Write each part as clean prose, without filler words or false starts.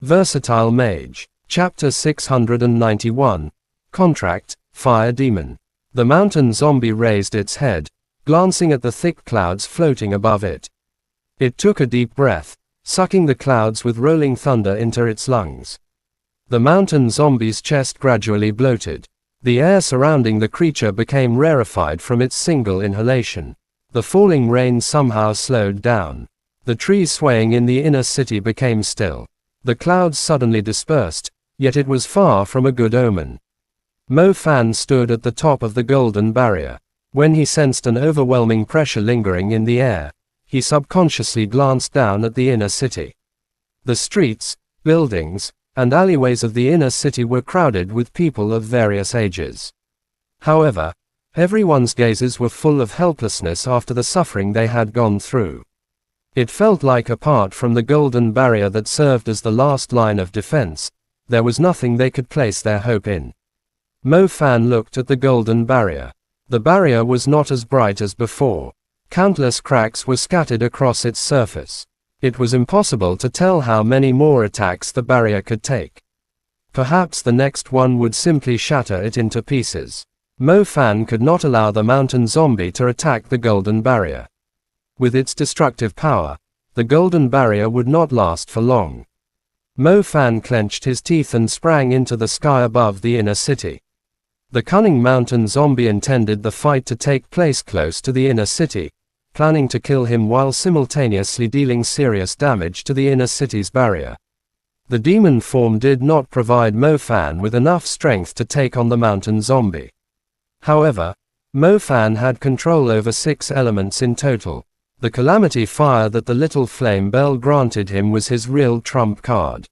Versatile Mage. Chapter 691. Contract, Fire Demon. The mountain zombie raised its head, glancing at the thick clouds floating above it. It took a deep breath, sucking the clouds with rolling thunder into its lungs. The mountain zombie's chest gradually bloated. The air surrounding the creature became rarefied from its single inhalation. The falling rain somehow slowed down. The trees swaying in the inner city became still. The clouds suddenly dispersed, yet it was far from a good omen. Mo Fan stood at the top of the golden barrier. When he sensed an overwhelming pressure lingering in the air, he subconsciously glanced down at the inner city. The streets, buildings, and alleyways of the inner city were crowded with people of various ages. However, everyone's gazes were full of helplessness after the suffering they had gone through. It felt like, apart from the golden barrier that served as the last line of defense, there was nothing they could place their hope in. Mo Fan looked at the golden barrier. The barrier was not as bright as before. Countless cracks were scattered across its surface. It was impossible to tell how many more attacks the barrier could take. Perhaps the next one would simply shatter it into pieces. Mo Fan could not allow the mountain zombie to attack the golden barrier. With its destructive power, the golden barrier would not last for long. Mo Fan clenched his teeth and sprang into the sky above the inner city. The cunning mountain zombie intended the fight to take place close to the inner city, planning to kill him while simultaneously dealing serious damage to the inner city's barrier. The demon form did not provide Mo Fan with enough strength to take on the mountain zombie. However, Mo Fan had control over 6 elements in total. The calamity fire that the little flame bell granted him was his real trump card.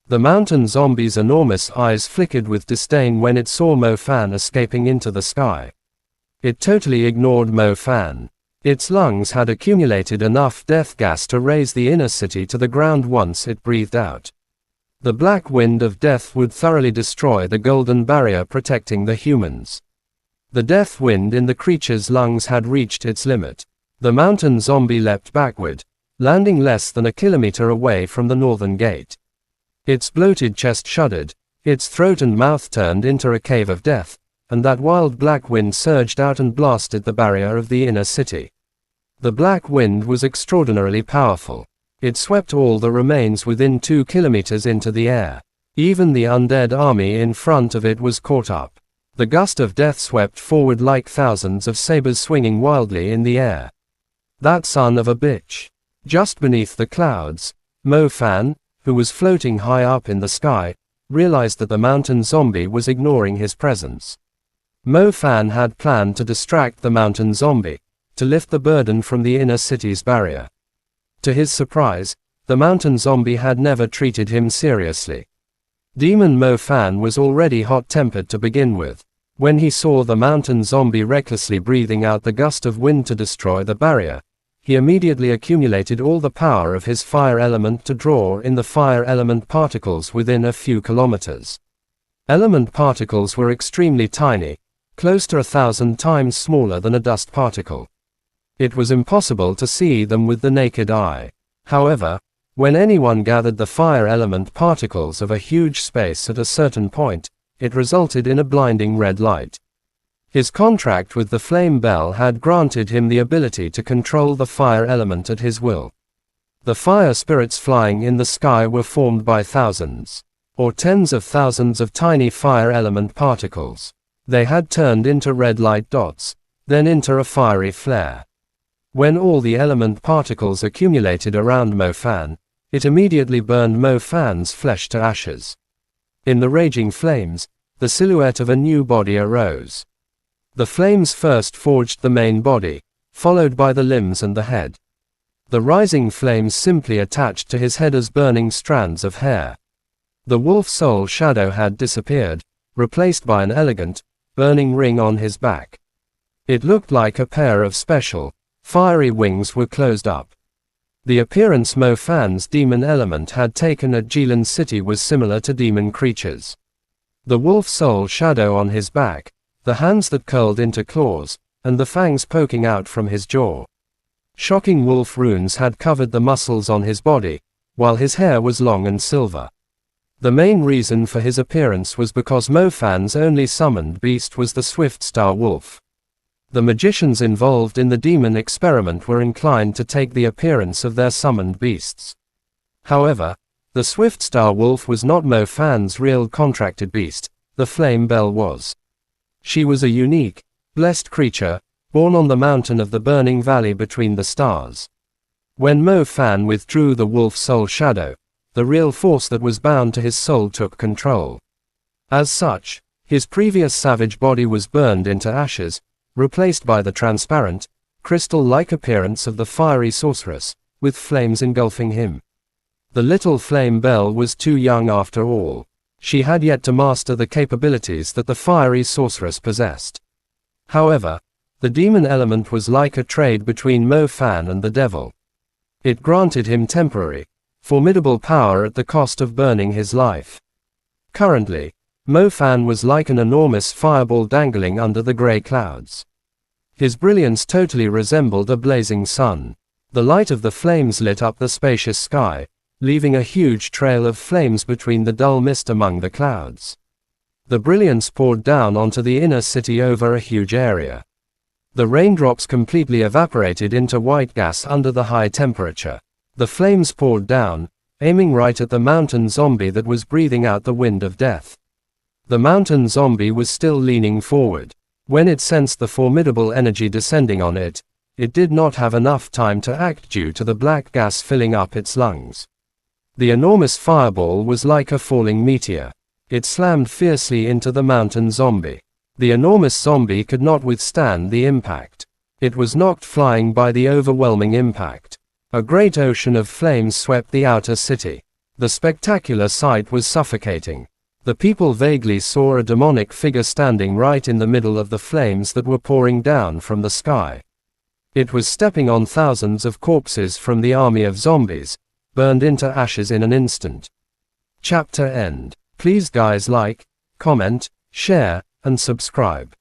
The mountain zombie's enormous eyes flickered with disdain when it saw Mo Fan escaping into the sky. It totally ignored Mo Fan. Its lungs had accumulated enough death gas to raise the inner city to the ground once it breathed out. The black wind of death would thoroughly destroy the golden barrier protecting the humans. The death wind in the creature's lungs had reached its limit. The mountain zombie leapt backward, landing less than a kilometer away from the northern gate. Its bloated chest shuddered, its throat and mouth turned into a cave of death, and that wild black wind surged out and blasted the barrier of the inner city. The black wind was extraordinarily powerful. It swept all the remains within 2 kilometers into the air. Even the undead army in front of it was caught up. The gust of death swept forward like thousands of sabers swinging wildly in the air. That son of a bitch. Just beneath the clouds, Mo Fan, who was floating high up in the sky, realized that the mountain zombie was ignoring his presence. Mo Fan had planned to distract the mountain zombie, to lift the burden from the inner city's barrier. To his surprise, the mountain zombie had never treated him seriously. Demon Mo Fan was already hot-tempered to begin with. When he saw the mountain zombie recklessly breathing out the gust of wind to destroy the barrier, he immediately accumulated all the power of his fire element to draw in the fire element particles within a few kilometers. Element particles were extremely tiny, close to 1,000 times smaller than a dust particle. It was impossible to see them with the naked eye. However, when anyone gathered the fire element particles of a huge space at a certain point, it resulted in a blinding red light. His contract with the flame bell had granted him the ability to control the fire element at his will. The fire spirits flying in the sky were formed by thousands, or tens of thousands of tiny fire element particles. They had turned into red light dots, then into a fiery flare. When all the element particles accumulated around Mo Fan, it immediately burned Mo Fan's flesh to ashes. In the raging flames, the silhouette of a new body arose. The flames first forged the main body, followed by the limbs and the head. The rising flames simply attached to his head as burning strands of hair. The wolf soul shadow had disappeared, replaced by an elegant, burning ring on his back. It looked like a pair of special, fiery wings were closed up. The appearance Mo Fan's demon element had taken at Jilan City was similar to demon creatures. The wolf soul shadow on his back, the hands that curled into claws, and the fangs poking out from his jaw. Shocking wolf runes had covered the muscles on his body, while his hair was long and silver. The main reason for his appearance was because Mofan's only summoned beast was the Swift Star Wolf. The magicians involved in the demon experiment were inclined to take the appearance of their summoned beasts. However, the Swift Star Wolf was not Mofan's real contracted beast, the Flame Bell was. She was a unique, blessed creature, born on the mountain of the burning valley between the stars. When Mofan withdrew the wolf soul shadow, the real force that was bound to his soul took control. As such, his previous savage body was burned into ashes, replaced by the transparent, crystal-like appearance of the fiery sorceress, with flames engulfing him. The little Flame Bell was too young after all. She had yet to master the capabilities that the fiery sorceress possessed. However, the demon element was like a trade between Mofan and the devil. It granted him temporary, formidable power at the cost of burning his life. Currently, Mofan was like an enormous fireball dangling under the grey clouds. His brilliance totally resembled a blazing sun. The light of the flames lit up the spacious sky, leaving a huge trail of flames between the dull mist among the clouds. The brilliance poured down onto the inner city over a huge area. The raindrops completely evaporated into white gas under the high temperature. The flames poured down, aiming right at the mountain zombie that was breathing out the wind of death. The mountain zombie was still leaning forward. When it sensed the formidable energy descending on it, it did not have enough time to act due to the black gas filling up its lungs. The enormous fireball was like a falling meteor. It slammed fiercely into the mountain zombie. The enormous zombie could not withstand the impact. It was knocked flying by the overwhelming impact. A great ocean of flames swept the outer city. The spectacular sight was suffocating. The people vaguely saw a demonic figure standing right in the middle of the flames that were pouring down from the sky. It was stepping on thousands of corpses from the army of zombies, burned into ashes in an instant. Chapter end. Please guys like, comment, share, and subscribe.